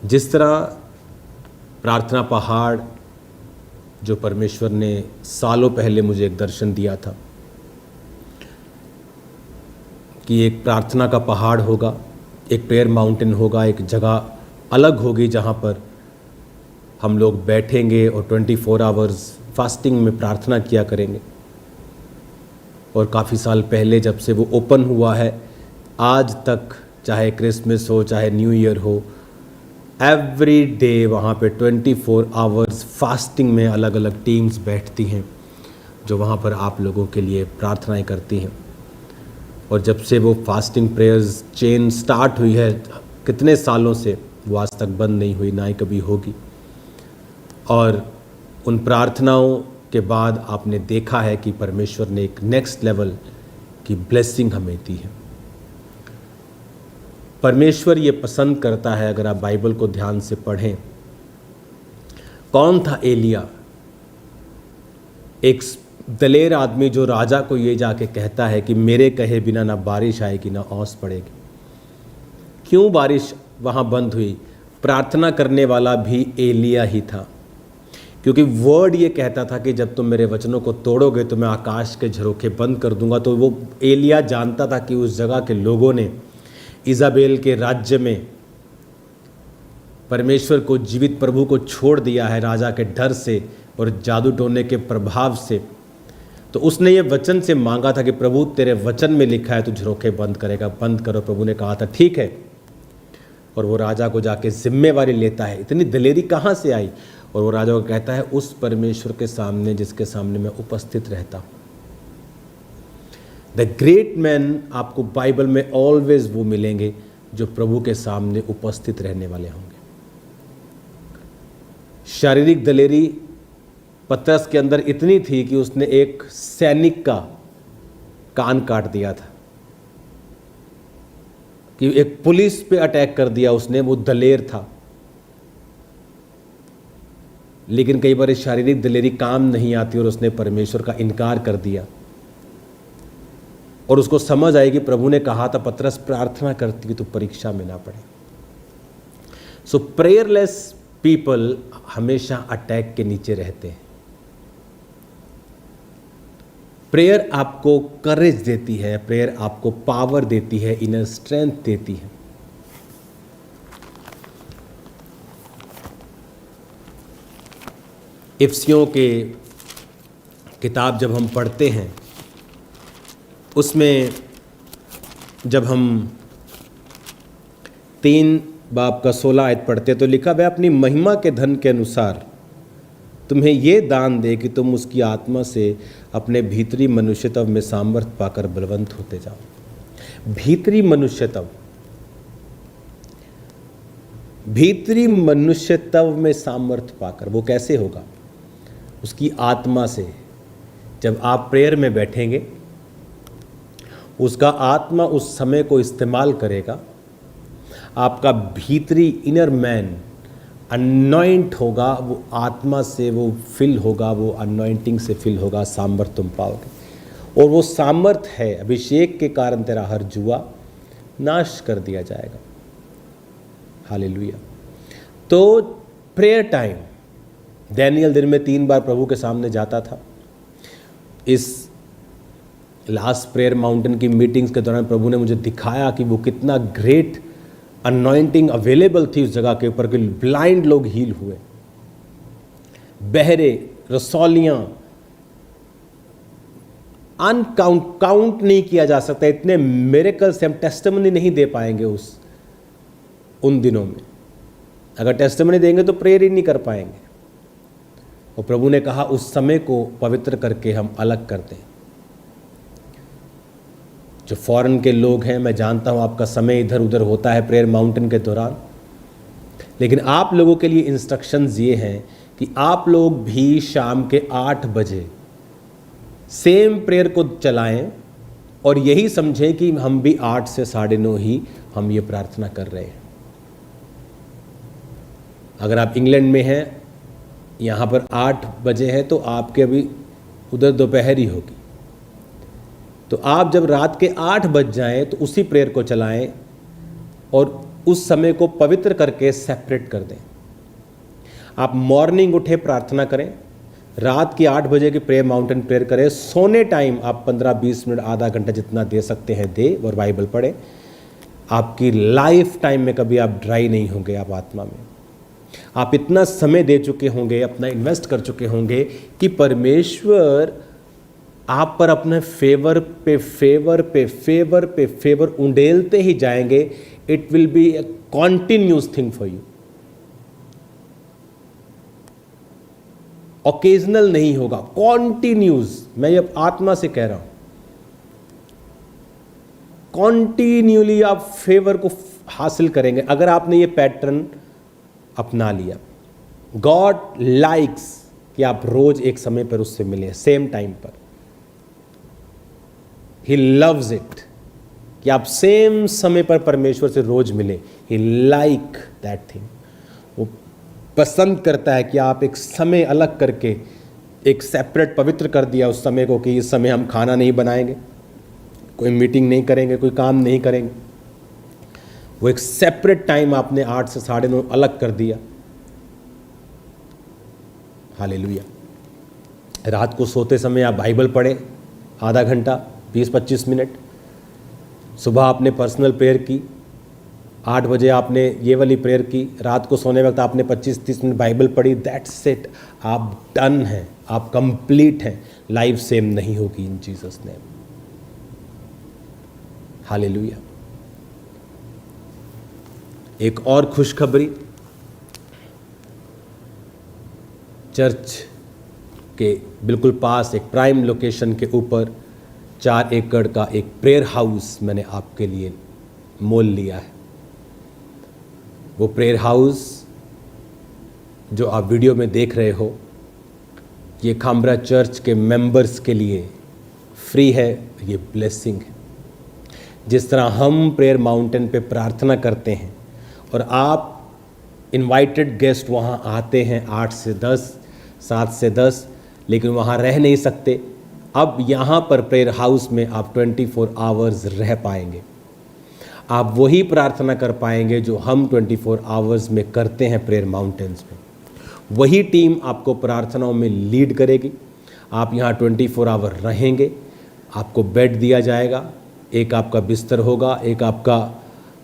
जिस तरह प्रार्थना पहाड़ जो परमेश्वर ने सालों पहले मुझे एक दर्शन दिया था कि एक प्रार्थना का पहाड़ होगा, एक प्रेयर माउंटेन होगा, एक जगह अलग होगी जहाँ पर हम लोग बैठेंगे और 24 आवर्स फास्टिंग में प्रार्थना किया करेंगे। और काफ़ी साल पहले जब से वो ओपन हुआ है, आज तक चाहे क्रिसमस हो चाहे न्यू ईयर हो, एवरी डे वहाँ पे 24 आवर्स फास्टिंग में अलग अलग टीम्स बैठती हैं जो वहाँ पर आप लोगों के लिए प्रार्थनाएं करती हैं। और जब से वो फास्टिंग प्रेयर्स चेन स्टार्ट हुई है कितने सालों से, वो आज तक बंद नहीं हुई, ना ही कभी होगी। और उन प्रार्थनाओं के बाद आपने देखा है कि परमेश्वर ने एक नेक्स्ट लेवल की ब्लेसिंग हमें दी है। परमेश्वर ये पसंद करता है, अगर आप बाइबल को ध्यान से पढ़ें, कौन था एलिया? एक दलेर आदमी जो राजा को ये जाके कहता है कि मेरे कहे बिना ना बारिश आएगी ना ओस पड़ेगी। क्यों बारिश वहाँ बंद हुई? प्रार्थना करने वाला भी एलिया ही था, क्योंकि वर्ड ये कहता था कि जब तुम मेरे वचनों को तोड़ोगे तो मैं आकाश के झरोखे बंद कर दूंगा। तो वो एलिया जानता था कि उस जगह के लोगों ने इज़ाबेल के राज्य में परमेश्वर को, जीवित प्रभु को छोड़ दिया है राजा के डर से और जादू टोने के प्रभाव से। तो उसने ये वचन से मांगा था कि प्रभु तेरे वचन में लिखा है तू झरोखे बंद करेगा, बंद करो। प्रभु ने कहा था ठीक है, और वो राजा को जाके जिम्मेवारी लेता है। इतनी दलेरी कहाँ से आई? और वो राजा को कहता है उस परमेश्वर के सामने जिसके सामने मैं उपस्थित रहता हूँ। द ग्रेट मैन आपको बाइबल में ऑलवेज वो मिलेंगे जो प्रभु के सामने उपस्थित रहने वाले होंगे। शारीरिक दलेरी पतरस के अंदर इतनी थी कि उसने एक सैनिक का कान काट दिया था, कि एक पुलिस पे अटैक कर दिया उसने। वो दलेर था। लेकिन कई बार शारीरिक दलेरी काम नहीं आती और उसने परमेश्वर का इनकार कर दिया। और उसको समझ आई कि प्रभु ने कहा था पतरस प्रार्थना करती तो परीक्षा में ना पड़े। सो प्रेयरलेस पीपल हमेशा अटैक के नीचे रहते हैं। प्रेयर आपको करेज देती है, प्रेयर आपको पावर देती है, इनर स्ट्रेंथ देती है। इफ्सियों के किताब जब हम पढ़ते हैं, उसमें जब हम 3 बाब का 16 आयत पढ़ते तो लिखा है अपनी महिमा के धन के अनुसार तुम्हें ये दान दे कि तुम उसकी आत्मा से अपने भीतरी मनुष्यत्व में सामर्थ्य पाकर बलवंत होते जाओ। भीतरी मनुष्यत्व में सामर्थ्य पाकर, वो कैसे होगा? उसकी आत्मा से। जब आप प्रेयर में बैठेंगे, उसका आत्मा उस समय को इस्तेमाल करेगा। आपका भीतरी इनर मैन अनॉइंट होगा, वो आत्मा से वो फिल होगा, वो अनॉइंटिंग से फिल होगा, सामर्थ्य तुम पाओगे। और वो सामर्थ्य है, अभिषेक के कारण तेरा हर जुआ नाश कर दिया जाएगा। हालेलुया। तो प्रेयर टाइम, डैनियल दिन में 3 बार प्रभु के सामने जाता था। इस लास्ट प्रेयर माउंटेन की मीटिंग्स के दौरान प्रभु ने मुझे दिखाया कि वो कितना ग्रेट अनॉइंटिंग अवेलेबल थी उस जगह के ऊपर, कि ब्लाइंड लोग हील हुए, बहरे, रसौलियां, काउंट नहीं किया जा सकता। इतने मिरेकल्स हम टेस्टिमनी नहीं दे पाएंगे उन दिनों में। अगर टेस्टिमनी देंगे तो प्रेयर ही नहीं कर पाएंगे। और प्रभु ने कहा उस समय को पवित्र करके हम अलग करते हैं। जो फॉरेन के लोग हैं, मैं जानता हूँ आपका समय इधर उधर होता है प्रेयर माउंटेन के दौरान, लेकिन आप लोगों के लिए इंस्ट्रक्शंस ये हैं कि आप लोग भी शाम के 8 बजे सेम प्रेयर को चलाएं और यही समझें कि हम भी 8 से 9:30 ही हम ये प्रार्थना कर रहे हैं। अगर आप इंग्लैंड में हैं, यहाँ पर 8 बजे है, तो आपके अभी उधर दोपहर ही होगी। तो आप जब रात के 8 बज जाएं तो उसी प्रेयर को चलाएं और उस समय को पवित्र करके सेपरेट कर दें। आप मॉर्निंग उठे प्रार्थना करें, रात की 8 बजे की प्रेयर माउंटेन प्रेयर करें, सोने टाइम आप 15-20 मिनट आधा घंटा जितना दे सकते हैं दे और बाइबल पढ़ें। आपकी लाइफ टाइम में कभी आप ड्राई नहीं होंगे। आप आत्मा में आप इतना समय दे चुके होंगे, अपना इन्वेस्ट कर चुके होंगे कि परमेश्वर आप पर अपने फेवर पे फेवर पे फेवर पे फेवर उंडेलते ही जाएंगे। It will be a continuous thing for you. Occasional नहीं होगा, कॉन्टिन्यूस। मैं ये आत्मा से कह रहा हूं, कॉन्टिन्यूली आप फेवर को हासिल करेंगे अगर आपने ये पैटर्न अपना लिया। गॉड लाइक्स कि आप रोज एक समय पर उससे मिलें, सेम टाइम पर। ही लव्स इट कि आप सेम समय पर परमेश्वर से रोज मिले। ही लाइक दैट थिंग। वो पसंद करता है कि आप एक समय अलग करके एक सेपरेट पवित्र कर दिया उस समय को कि इस समय हम खाना नहीं बनाएंगे, कोई मीटिंग नहीं करेंगे, कोई काम नहीं करेंगे। वो एक सेपरेट टाइम आपने 8 से 9:30 अलग कर दिया। हालेलुया। रात को सोते समय आप बाइबल पढ़ें आधा घंटा 20-25 मिनट। सुबह आपने पर्सनल प्रेयर की, 8 बजे आपने ये वाली प्रेयर की, रात को सोने वक्त आपने 25-30 मिनट बाइबल पढ़ी। दैट्स इट, आप डन हैं, आप कंप्लीट हैं। लाइफ सेम नहीं होगी इन जीसस नेम। हालेलुया। एक और खुशखबरी, चर्च के बिल्कुल पास एक प्राइम लोकेशन के ऊपर 4 एकड़ का एक प्रेयर हाउस मैंने आपके लिए मोल लिया है। वो प्रेयर हाउस जो आप वीडियो में देख रहे हो, ये खामरा चर्च के मेंबर्स के लिए फ्री है। ये ब्लेसिंग है। जिस तरह हम प्रेयर माउंटेन पे प्रार्थना करते हैं और आप इनवाइटेड गेस्ट वहाँ आते हैं 8 से 10, 7 से 10, लेकिन वहाँ रह नहीं सकते। अब यहाँ पर प्रेयर हाउस में आप 24 आवर्स रह पाएंगे। आप वही प्रार्थना कर पाएंगे जो हम 24 आवर्स में करते हैं प्रेयर माउंटेन्स में। वही टीम आपको प्रार्थनाओं में लीड करेगी। आप यहाँ 24 आवर रहेंगे। आपको बेड दिया जाएगा, एक आपका बिस्तर होगा, एक आपका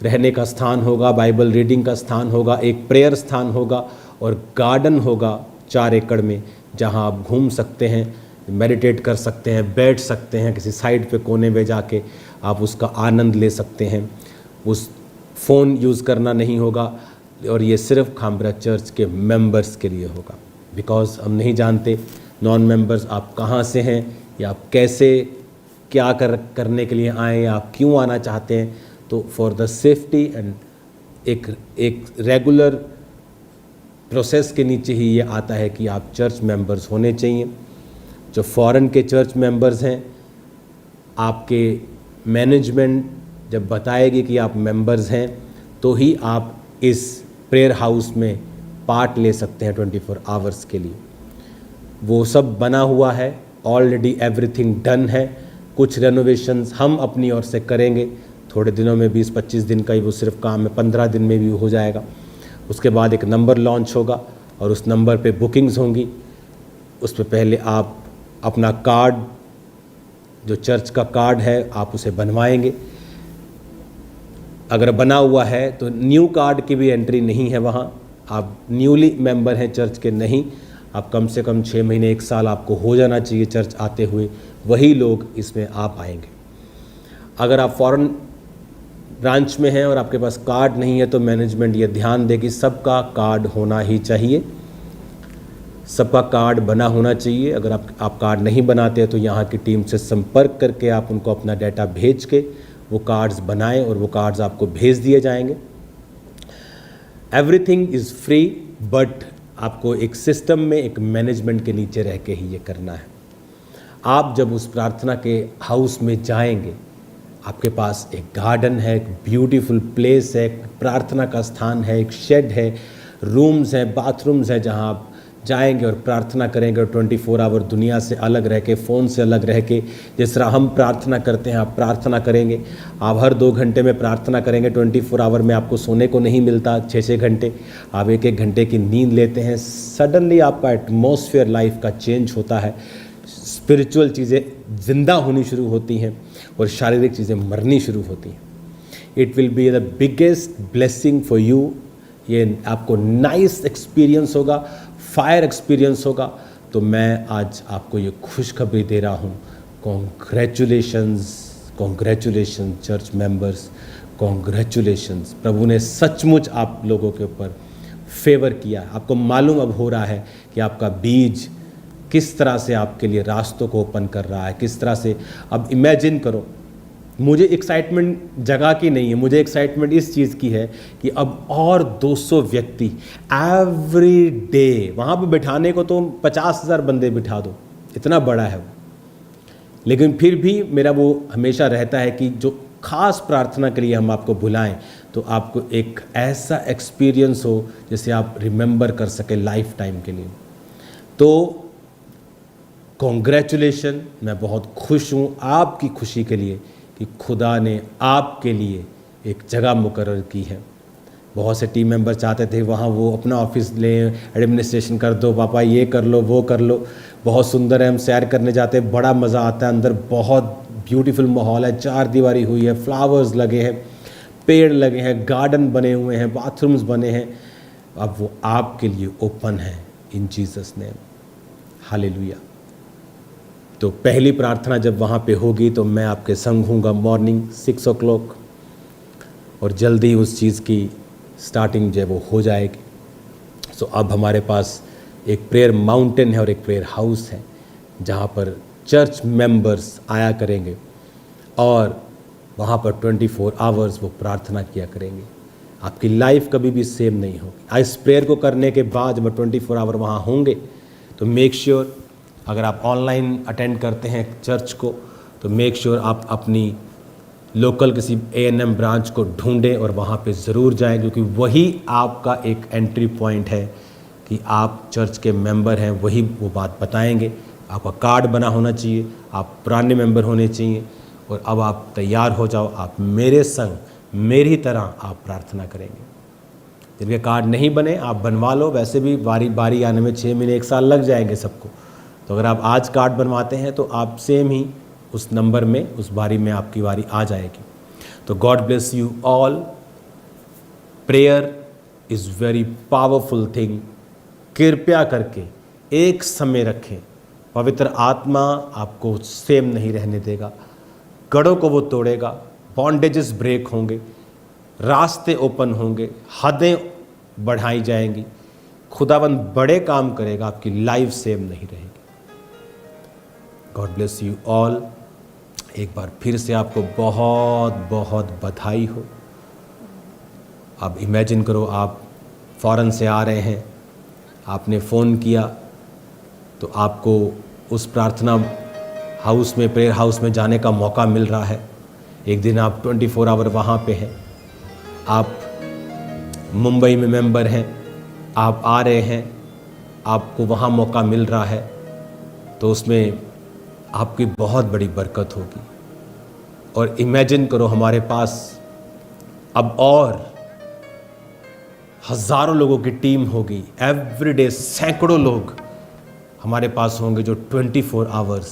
रहने का स्थान होगा, बाइबल रीडिंग का स्थान होगा, एक प्रेयर स्थान होगा और गार्डन होगा 4 एकड़ में, जहाँ आप घूम सकते हैं, मेडिटेट कर सकते हैं, बैठ सकते हैं, किसी साइड पे कोने में जाके आप उसका आनंद ले सकते हैं। उस फ़ोन यूज़ करना नहीं होगा और ये सिर्फ खामरा चर्च के मेंबर्स के लिए होगा। बिकॉज़ हम नहीं जानते नॉन मेंबर्स आप कहाँ से हैं या आप कैसे क्या करने के लिए आए या आप क्यों आना चाहते हैं। तो फॉर द सेफ्टी एंड एक रेगुलर प्रोसेस के नीचे ही ये आता है कि आप चर्च मेंबर्स होने चाहिए। जो फॉरेन के चर्च मेंबर्स हैं, आपके मैनेजमेंट जब बताएगी कि आप मेंबर्स हैं तो ही आप इस प्रेयर हाउस में पार्ट ले सकते हैं 24 आवर्स के लिए। वो सब बना हुआ है, ऑलरेडी एवरीथिंग डन है। कुछ रेनोवेशंस हम अपनी ओर से करेंगे थोड़े दिनों में, 20-25 दिन का ही वो सिर्फ काम है, 15 दिन में भी हो जाएगा। उसके बाद एक नंबर लॉन्च होगा और उस नंबर पे बुकिंग्स होंगी। उस पर पहले आप अपना कार्ड, जो चर्च का कार्ड है, आप उसे बनवाएंगे। अगर बना हुआ है तो न्यू कार्ड की भी एंट्री नहीं है वहाँ। आप न्यूली मेंबर हैं चर्च के नहीं, आप कम से कम 6 महीने 1 साल आपको हो जाना चाहिए चर्च आते हुए, वही लोग इसमें आ पाएंगे। अगर आप फॉरेन ब्रांच में हैं और आपके पास कार्ड नहीं है तो मैनेजमेंट ये ध्यान दे कि सबका कार्ड होना ही चाहिए, सबका कार्ड बना होना चाहिए। अगर आप कार्ड नहीं बनाते तो यहाँ की टीम से संपर्क करके आप उनको अपना डाटा भेज के वो कार्ड्स बनाएं और वो कार्ड्स आपको भेज दिए जाएंगे। एवरीथिंग इज़ फ्री, बट आपको एक सिस्टम में, एक मैनेजमेंट के नीचे रह के ही ये करना है। आप जब उस प्रार्थना के हाउस में जाएंगे, आपके पास एक गार्डन है, एक ब्यूटीफुल प्लेस है, एक प्रार्थना का स्थान है, एक शेड है, रूम्स हैं, बाथरूम्स हैं, जहाँ आप जाएंगे और प्रार्थना करेंगे और 24 आवर दुनिया से अलग रह के, फ़ोन से अलग रह के, जिस तरह हम प्रार्थना करते हैं आप प्रार्थना करेंगे। आप हर 2 घंटे में प्रार्थना करेंगे। 24 आवर में आपको सोने को नहीं मिलता 6-6 घंटे, आप 1-1 घंटे की नींद लेते हैं। सडनली आपका एटमॉस्फेयर लाइफ का चेंज होता है, स्पिरिचुअल चीज़ें जिंदा होनी शुरू होती हैं और शारीरिक चीज़ें मरनी शुरू होती हैं। It will be the biggest blessing for you. ये आपको नाइस एक्सपीरियंस होगा, फायर एक्सपीरियंस होगा। तो मैं आज आपको ये खुशखबरी दे रहा हूँ। Congratulations, congratulations church members, congratulations. प्रभु ने सचमुच आप लोगों के ऊपर फेवर किया। आपको मालूम अब हो रहा है कि आपका बीज किस तरह से आपके लिए रास्तों को ओपन कर रहा है, किस तरह से। अब इमेजिन करो, मुझे एक्साइटमेंट जगह की नहीं है, मुझे एक्साइटमेंट इस चीज़ की है कि अब और 200 व्यक्ति एवरी डे, वहाँ पे बिठाने को तो 50,000 बंदे बिठा दो, इतना बड़ा है वो। लेकिन फिर भी मेरा वो हमेशा रहता है कि जो खास प्रार्थना के लिए हम आपको बुलाएं तो आपको एक ऐसा एक्सपीरियंस हो जिसे आप रिमेंबर कर सके लाइफ टाइम के लिए। तो कॉन्ग्रेचुलेशन, मैं बहुत खुश हूँ आपकी खुशी के लिए कि खुदा ने आपके लिए एक जगह मुकर्रर की है। बहुत से टीम मेंबर चाहते थे वहाँ वो अपना ऑफिस लें, एडमिनिस्ट्रेशन कर दो पापा, ये कर लो वो कर लो। बहुत सुंदर है, हम सैर करने जाते हैं, बड़ा मज़ा आता है, अंदर बहुत ब्यूटीफुल माहौल है, 4 दीवारी हुई है, फ्लावर्स लगे हैं, पेड़ लगे हैं, गार्डन बने हुए हैं, बाथरूम्स बने हैं। अब वो आपके लिए ओपन है इन जीसस नेम, हालेलुया। तो पहली प्रार्थना जब वहाँ पे होगी तो मैं आपके संग हूँगा मॉर्निंग 6 o'clock, और जल्दी उस चीज़ की स्टार्टिंग जो है वो हो जाएगी। सो अब हमारे पास एक प्रेयर माउंटेन है और एक प्रेयर हाउस है जहाँ पर चर्च मेंबर्स आया करेंगे और वहाँ पर 24 आवर्स वो प्रार्थना किया करेंगे। आपकी लाइफ कभी भी सेम नहीं होगी। इस प्रेयर को करने के बाद जब 24 आवर वहाँ होंगे तो मेक श्योर, अगर आप ऑनलाइन अटेंड करते हैं चर्च को तो मेक श्योर आप अपनी लोकल किसी A&M ब्रांच को ढूंढें और वहाँ पे ज़रूर जाएं, क्योंकि वही आपका एक एंट्री पॉइंट है कि आप चर्च के मेंबर हैं। वही वो बात बताएंगे। आपका कार्ड बना होना चाहिए, आप पुराने मेंबर होने चाहिए, और अब आप तैयार हो जाओ, आप मेरे संग मेरी तरह आप प्रार्थना करेंगे। जिनके कार्ड नहीं बने आप बनवा लो, वैसे भी बारी आने में 6 महीने 1 साल लग जाएंगे सबको। तो अगर आप आज कार्ड बनवाते हैं तो आप सेम ही उस नंबर में, उस बारी में आपकी बारी आ जाएगी। तो God bless you all. Prayer is very powerful thing. कृपया करके एक समय रखें। पवित्र आत्मा आपको सेम नहीं रहने देगा, गढ़ों को वो तोड़ेगा, बॉन्डेजेस ब्रेक होंगे, रास्ते ओपन होंगे, हदें बढ़ाई जाएंगी, खुदावंद बड़े काम करेगा, आपकी लाइफ सेम नहीं रहेगी। God bless you all. एक बार फिर से आपको बहुत बहुत बधाई हो। अब इमेजिन करो आप फॉरेन से आ रहे हैं, आपने फ़ोन किया तो आपको उस प्रार्थना हाउस में, प्रेयर हाउस में जाने का मौका मिल रहा है। एक दिन आप 24 आवर वहाँ पे हैं, आप मुंबई में मेंबर हैं, आप आ रहे हैं, आपको वहाँ मौका मिल रहा है, तो उसमें आपकी बहुत बड़ी बरकत होगी। और इमेजिन करो हमारे पास अब और हज़ारों लोगों की टीम होगी, एवरीडे सैकड़ों लोग हमारे पास होंगे जो 24 आवर्स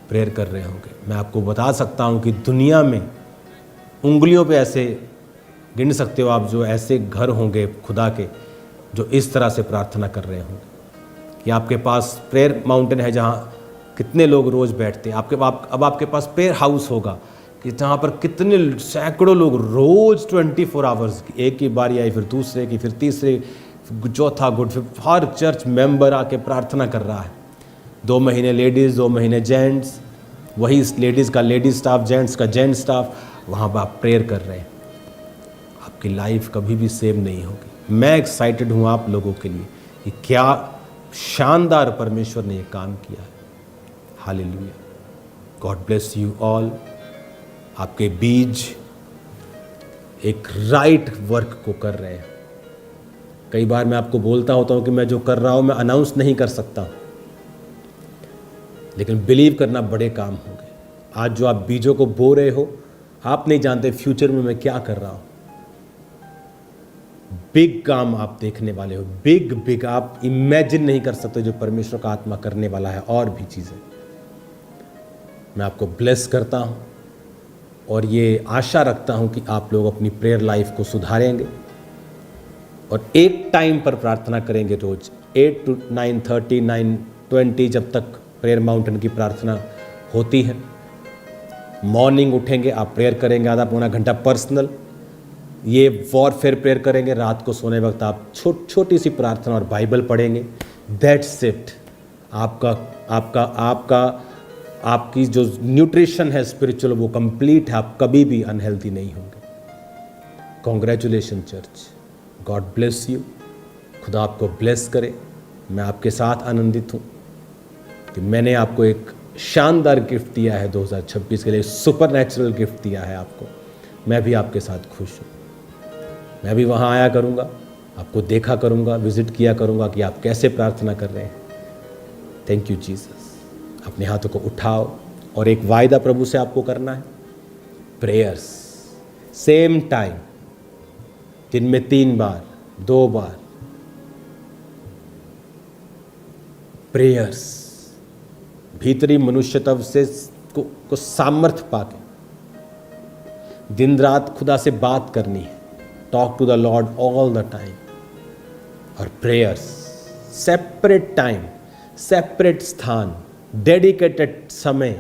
प्रेयर कर रहे होंगे। मैं आपको बता सकता हूँ कि दुनिया में उंगलियों पे ऐसे गिन सकते हो आप जो ऐसे घर होंगे खुदा के जो इस तरह से प्रार्थना कर रहे होंगे कि आपके पास प्रेयर माउंटेन है जहाँ कितने लोग रोज़ बैठते हैं। अब आपके पास प्रेयर हाउस होगा कि जहाँ पर कितने सैकड़ों लोग रोज़ 24 आवर्स, एक की बारी आई फिर दूसरे की, फिर तीसरे, चौथा गुड, फिर हर चर्च मेंबर आके प्रार्थना कर रहा है। 2 महीने लेडीज़, 2 महीने जेंट्स, वही लेडीज़ का लेडीज स्टाफ, जेंट्स का जेंट स्टाफ, वहाँ पर आप प्रेयर कर रहे हैं। आपकी लाइफ कभी भी सेम नहीं होगी। मैं एक्साइटेड हूँ आप लोगों के लिए कि क्या शानदार परमेश्वर ने ये काम किया है। Hallelujah. God bless you all. आपके बीज एक राइट वर्क को कर रहे हैं। कई बार मैं आपको बोलता होता हूँ कि मैं जो कर रहा हूँ मैं अनाउंस नहीं कर सकता, लेकिन बिलीव करना बड़े काम होंगे। आज जो आप बीजों को बो रहे हो, आप नहीं जानते फ्यूचर में मैं क्या कर रहा हूँ। बिग काम आप देखने वाले हो, बिग आप इमेजिन नहीं कर सकते जो परमेश्वर का आत्मा करने वाला है। और भी चीज़ें मैं आपको ब्लेस करता हूँ और ये आशा रखता हूँ कि आप लोग अपनी प्रेयर लाइफ को सुधारेंगे और एक टाइम पर प्रार्थना करेंगे रोज 8 to 9:30 9:20 जब तक प्रेयर माउंटेन की प्रार्थना होती है। मॉर्निंग उठेंगे, आप प्रेयर करेंगे आधा पौना घंटा पर्सनल, ये वॉरफेयर प्रेयर करेंगे। रात को सोने वक्त आप छोटी सी प्रार्थना और बाइबल पढ़ेंगे। That's it. आपकी जो न्यूट्रिशन है स्पिरिचुअल वो कंप्लीट है, आप कभी भी अनहेल्दी नहीं होंगे। Congratulation church, God bless you. खुदा आपको ब्लेस करे। मैं आपके साथ आनंदित हूँ कि मैंने आपको एक शानदार गिफ्ट दिया है 2026 के लिए, सुपर नेचुरल गिफ्ट दिया है आपको। मैं भी आपके साथ खुश हूँ। मैं भी वहाँ आया करूँगा, आपको देखा करूँगा, विजिट किया करूँगा कि आप कैसे प्रार्थना कर रहे हैं। Thank you Jesus. अपने हाथों को उठाओ और एक वायदा प्रभु से आपको करना है। प्रेयर्स सेम टाइम, दिन में 3 बार 2 बार प्रेयर्स, भीतरी मनुष्यत्व से को सामर्थ्य पाके दिन रात खुदा से बात करनी है। Talk to the Lord all the time. और प्रेयर्स सेपरेट टाइम, सेपरेट स्थान, डेडिकेटेड समय।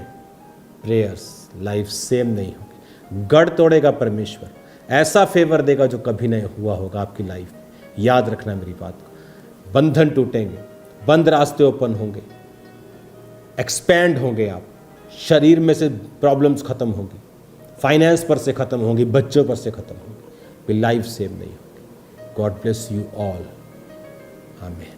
प्रेयर्स लाइफ सेम नहीं होगी। गढ़ तोड़ेगा परमेश्वर, ऐसा फेवर देगा जो कभी नहीं हुआ होगा आपकी लाइफ में। याद रखना मेरी बात को। बंधन टूटेंगे, बंद रास्ते ओपन होंगे, एक्सपैंड होंगे आप। शरीर में से प्रॉब्लम्स खत्म होंगी, फाइनेंस पर से खत्म होंगी, बच्चों पर से खत्म होंगी, फिर लाइफ सेम नहीं होगी। God bless you all. आमीन।